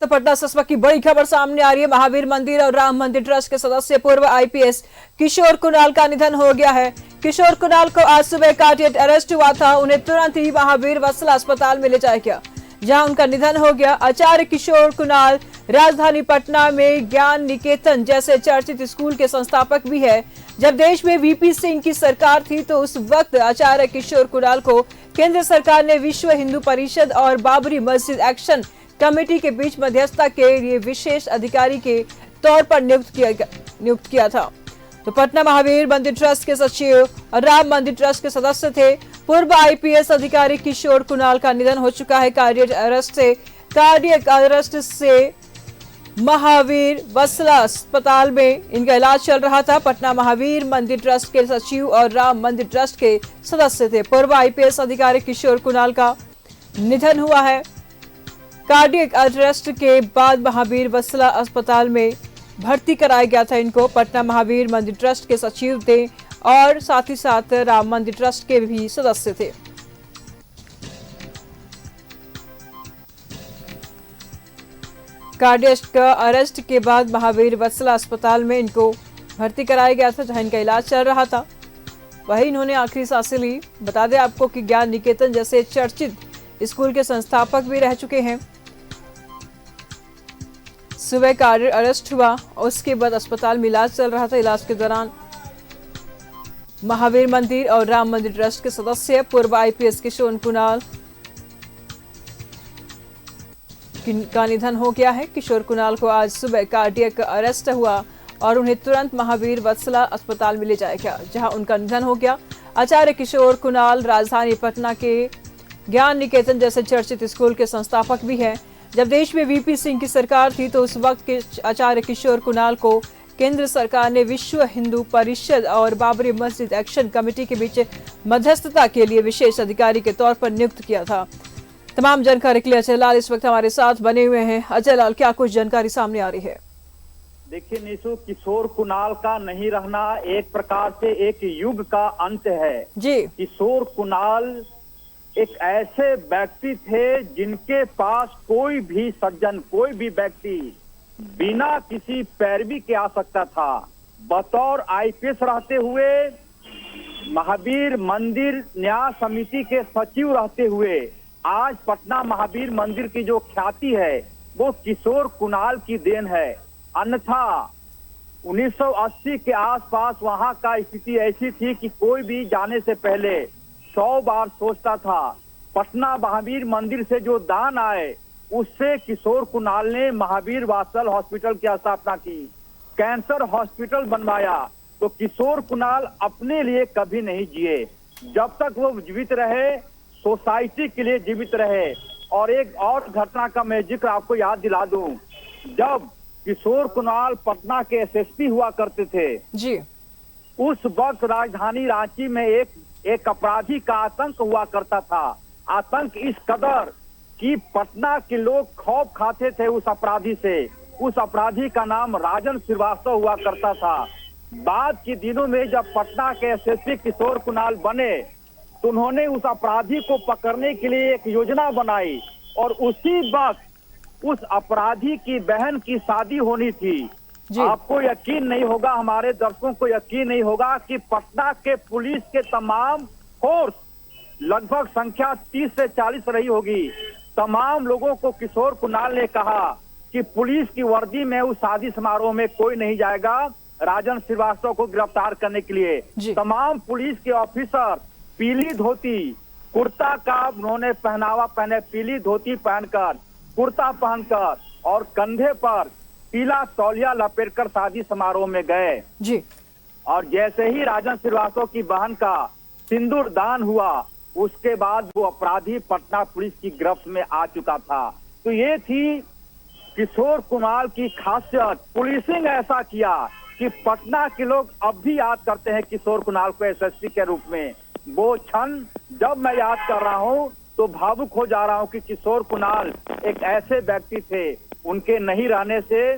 तो पटना ससपा की बड़ी खबर सामने आ रही है। महावीर मंदिर और राम मंदिर ट्रस्ट के सदस्य पूर्व आईपीएस किशोर कुणाल का निधन हो गया है। किशोर कुणाल को आज सुबह कार्डियक अरेस्ट हुआ था। उन्हें तुरंत ही महावीर वत्सला अस्पताल में ले जाया गया, जहां उनका निधन हो गया। आचार्य किशोर कुणाल राजधानी पटना में ज्ञान निकेतन जैसे चर्चित स्कूल के संस्थापक भी है। जब देश में वीपी सिंह की सरकार थी तो उस वक्त आचार्य किशोर कुणाल को केंद्र सरकार ने विश्व हिंदू परिषद और बाबरी मस्जिद एक्शन कमेटी के बीच मध्यस्थता के लिए विशेष अधिकारी के तौर पर नियुक्त किया था। तो पटना महावीर मंदिर ट्रस्ट के सचिव और राम मंदिर ट्रस्ट के सदस्य थे। पूर्व आईपीएस अधिकारी किशोर कुणाल का निधन हो चुका है। कार्डियक अरेस्ट से महावीर वत्सला अस्पताल में इनका इलाज चल रहा था। पटना महावीर मंदिर ट्रस्ट के सचिव और राम मंदिर ट्रस्ट के सदस्य थे। पूर्व आईपीएस अधिकारी किशोर कुणाल का निधन हुआ है। कार्डियक अरेस्ट के बाद महावीर वत्सला अस्पताल में भर्ती कराया गया था इनको। पटना महावीर मंदिर ट्रस्ट के सचिव थे और साथ ही साथ राम मंदिर ट्रस्ट के भी सदस्य थे। कार्डियक अरेस्ट के बाद महावीर वत्सला अस्पताल में इनको भर्ती कराया गया था, जहां इनका इलाज चल रहा था। वही इन्होंने आखिरी सांसें ली। बता दें आपको कि ज्ञान निकेतन जैसे चर्चित स्कूल के संस्थापक भी रह चुके हैं। सुबह कार्डियक अरेस्ट हुआ, उसके बाद अस्पताल में इलाज चल रहा था। इलाज के दौरान महावीर मंदिर और राम मंदिर ट्रस्ट के सदस्य पूर्व आईपीएस किशोर कुणाल का निधन हो गया है। किशोर कुणाल को आज सुबह कार्डियक अरेस्ट हुआ और उन्हें तुरंत महावीर वत्सला अस्पताल में ले जाया गया, जहां उनका निधन हो गया। आचार्य किशोर कुणाल राजधानी पटना के ज्ञान निकेतन जैसे चर्चित स्कूल के संस्थापक भी हैं। जब देश में वीपी सिंह की सरकार थी तो उस वक्त के आचार्य किशोर कुणाल को केंद्र सरकार ने विश्व हिंदू परिषद और बाबरी मस्जिद एक्शन कमेटी के बीच मध्यस्थता के लिए विशेष अधिकारी के तौर पर नियुक्त किया था। तमाम जानकारी के लिए अजय लाल इस वक्त हमारे साथ बने हुए हैं। अजय लाल, क्या कुछ जानकारी सामने आ रही है? देखिए निशु, किशोर कुणाल का नहीं रहना एक प्रकार से एक युग का अंत है जी। किशोर कुणाल एक ऐसे व्यक्ति थे जिनके पास कोई भी सज्जन, कोई भी व्यक्ति बिना किसी पैरवी के आ सकता था। बतौर आईपीएस रहते हुए, महावीर मंदिर न्याय समिति के सचिव रहते हुए, आज पटना महावीर मंदिर की जो ख्याति है वो किशोर कुणाल की देन है। अन्यथा 1980 के आसपास वहां का स्थिति ऐसी थी कि कोई भी जाने से पहले 100 बार सोचता था। पटना महावीर मंदिर से जो दान आए उससे किशोर कुणाल ने महावीर वात्सल हॉस्पिटल की स्थापना की, कैंसर हॉस्पिटल बनवाया। तो किशोर कुणाल अपने लिए कभी नहीं जिए। जब तक वो जीवित रहे, सोसाइटी के लिए जीवित रहे। और एक और घटना का मैं जिक्र आपको याद दिला दूं, जब किशोर कुणाल पटना के एसएसपी हुआ करते थे जी, उस वक्त राजधानी रांची में एक अपराधी का आतंक हुआ करता था। आतंक इस कदर कि पटना के लोग खौफ खाते थे उस अपराधी से। उस अपराधी का नाम राजन श्रीवास्तव हुआ करता था। बाद के दिनों में जब पटना के एसएसपी किशोर कुणाल बने तो उन्होंने उस अपराधी को पकड़ने के लिए एक योजना बनाई और उसी वक्त उस अपराधी की बहन की शादी होनी थी। आपको यकीन नहीं होगा, हमारे दर्शकों को यकीन नहीं होगा कि पटना के पुलिस के तमाम फोर्स, लगभग संख्या 30 से 40 रही होगी, तमाम लोगों को किशोर कुणाल ने कहा कि पुलिस की वर्दी में उस शादी समारोह में कोई नहीं जाएगा राजन श्रीवास्तव को गिरफ्तार करने के लिए। तमाम पुलिस के ऑफिसर पीली धोती कुर्ता का उन्होंने पहनावा पहने, पीली धोती पहनकर, कुर्ता पहनकर और कंधे पर पीला तौलिया लपेटकर शादी समारोह में गए जी। और जैसे ही राजन श्रीवास्तव की बहन का सिंदूर दान हुआ, उसके बाद वो अपराधी पटना पुलिस की गिरफ्त में आ चुका था। तो ये थी किशोर कुणाल की खासियत। पुलिसिंग ऐसा किया कि पटना के लोग अब भी याद करते हैं किशोर कुणाल को एसएसपी के रूप में। वो क्षण जब मैं याद कर रहा हूँ तो भावुक हो जा रहा हूँ कि किशोर कुणाल एक ऐसे व्यक्ति थे, उनके नहीं रहने से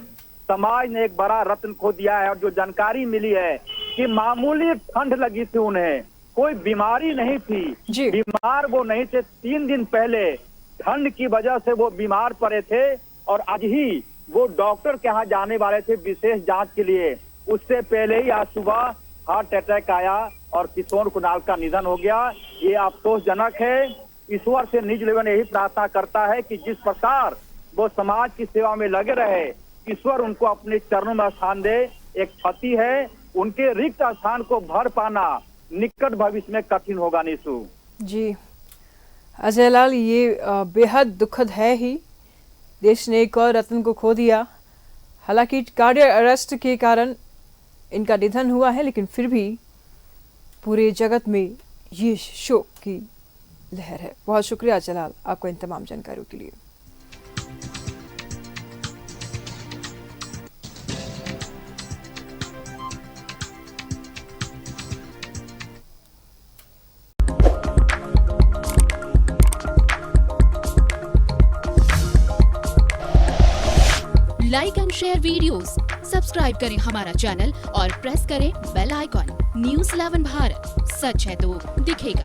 समाज ने एक बड़ा रत्न खो दिया है। और जो जानकारी मिली है कि मामूली ठंड लगी थी उन्हें, कोई बीमारी नहीं थी, बीमार वो नहीं थे। 3 दिन पहले ठंड की वजह से वो बीमार पड़े थे और आज ही वो डॉक्टर के यहाँ जाने वाले थे विशेष जांच के लिए। उससे पहले ही आज सुबह हार्ट अटैक आया और किशोर कुणाल का निधन हो गया। ये अफसोसजनक है। ईश्वर से निज लेवन यही प्रार्थना करता है कि जिस प्रकार वो समाज की सेवा में लगे रहे, ईश्वर उनको अपने चरणों में स्थान दे। एक पति है, उनके रिक्त स्थान को भर पाना निकट भविष्य में कठिन होगा। निशु जी अजय लाल, ये बेहद दुखद है ही। देश ने एक और रत्न को खो दिया। हालांकि कार्डियक अरेस्ट के कारण इनका निधन हुआ है, लेकिन फिर भी पूरे जगत में ये शोक की लहर है। बहुत शुक्रिया जलाल आपको इन तमाम जानकारियों के लिए। Like and share videos, subscribe करें हमारा चैनल और प्रेस करें बेल आइकॉन। न्यूज़ 11 भारत, सच है तो दिखेगा।